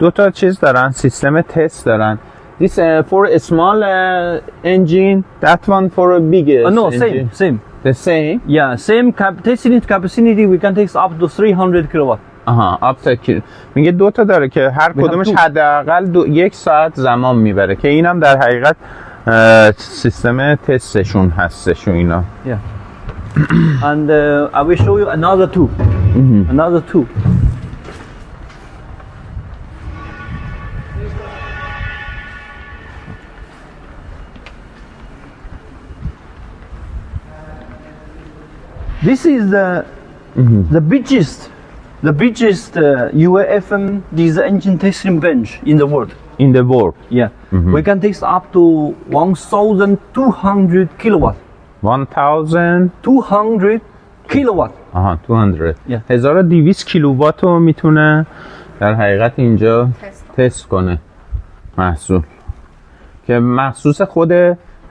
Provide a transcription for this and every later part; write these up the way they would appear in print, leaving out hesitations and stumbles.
دو تا چیز دارن، سیستم تست دارن. This for a small engine, that one for a big No, engine. same. The same? Yeah, same testing capacity we can take up to 300 kilowatt. up to میگه دو تا داره که هر کدومش حداقل 1 ساعت زمان میبره که اینم در حقیقت سیستم تستشون هستش و اینا. Yeah. And I will show you another two. Another two. This is the biggest UAFM diesel engine testing bench in the world. In the world. Yeah. We can test up to 1,200 kilowatt. 1,200 kilowatt. 200. Yeah. 1200 کیلووات رو میتونه در حقیقت اینجا تست کنه محصول که مخصوص خود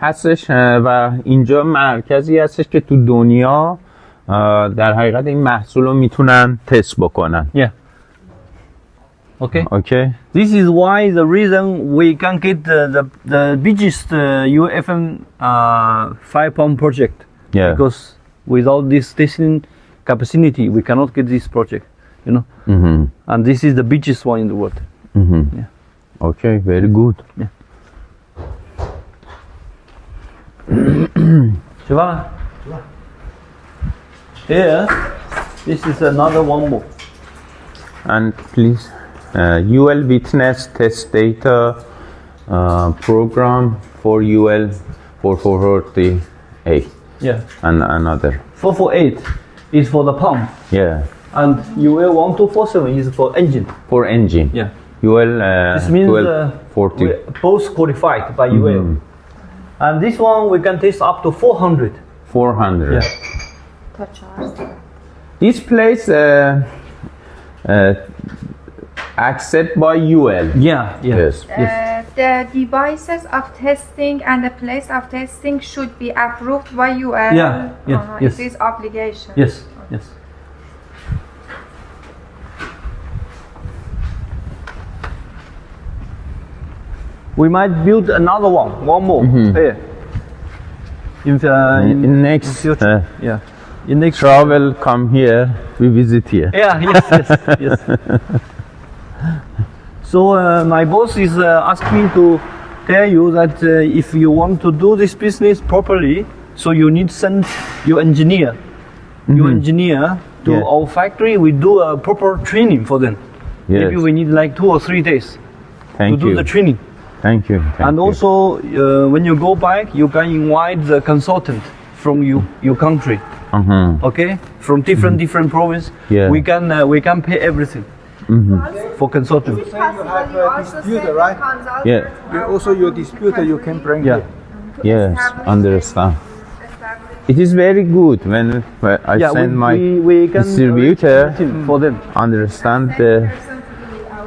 هستش و اینجا مرکزی هستش که تو دنیا در حقیقت این محصول رو میتونن تست بکنن. Yeah. Okay. Okay. This is why the reason we can get the biggest UFM fire pump project. Yeah. Because without this testing capacity, we cannot get this project. You know. And this is the biggest one in the world. Yeah. Okay. Very good. Yeah. Shiva. Here, this is another one more. And please, UL witness test data program for UL 4440A. Yeah. And another. 448 is for the pump. Yeah. And UL 1247 is for engine. For engine. Yeah. UL This means 1240. we're both qualified by UL. And this one we can test up to 400. 400. Yeah. This place accept by UL. Yeah. Yes. The devices of testing and the place of testing should be approved by UL. Yes. It is obligation. Yes. Yes. We might build another one more here. In next future. Yeah. In next travel, come here, we visit here. Yeah. Yes. So my boss is asking me to tell you that if you want to do this business properly, so you need to send your engineer. Your engineer to our factory. We do a proper training for them. Yes. Maybe we need like 2 or 3 days Thank to do you. the training. Thank you. And also, when you go back, you can invite the consultant from your country. Okay, from different province. Yeah. We can pay everything for consultant. Is it possible you also distributor, send right? the consultant? Yeah. You also your distributor you can bring Yeah. here. Yes, understand. Establish It is very good when I send my we can distributor for them. understand the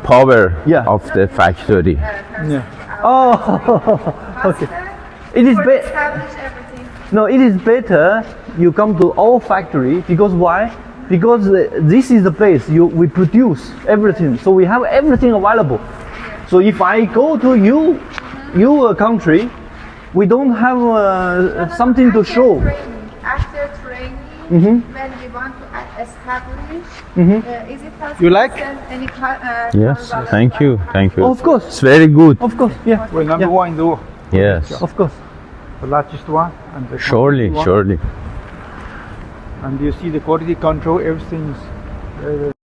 power Yeah. of the factory. Oh, okay. It is better. establish everything. No, it is better you come to our factory because why? Because this is the place we produce everything, so we have everything available. So if I go to your country, we don't have something to show. After training, when we want to establish, is it possible You like? to send any Yes, consultant? thank you. Of course, It's very good. of course, yeah, We're number one in the world. Yes, of course. The largest one and the surely, one. surely. And you see the quality control, everything is very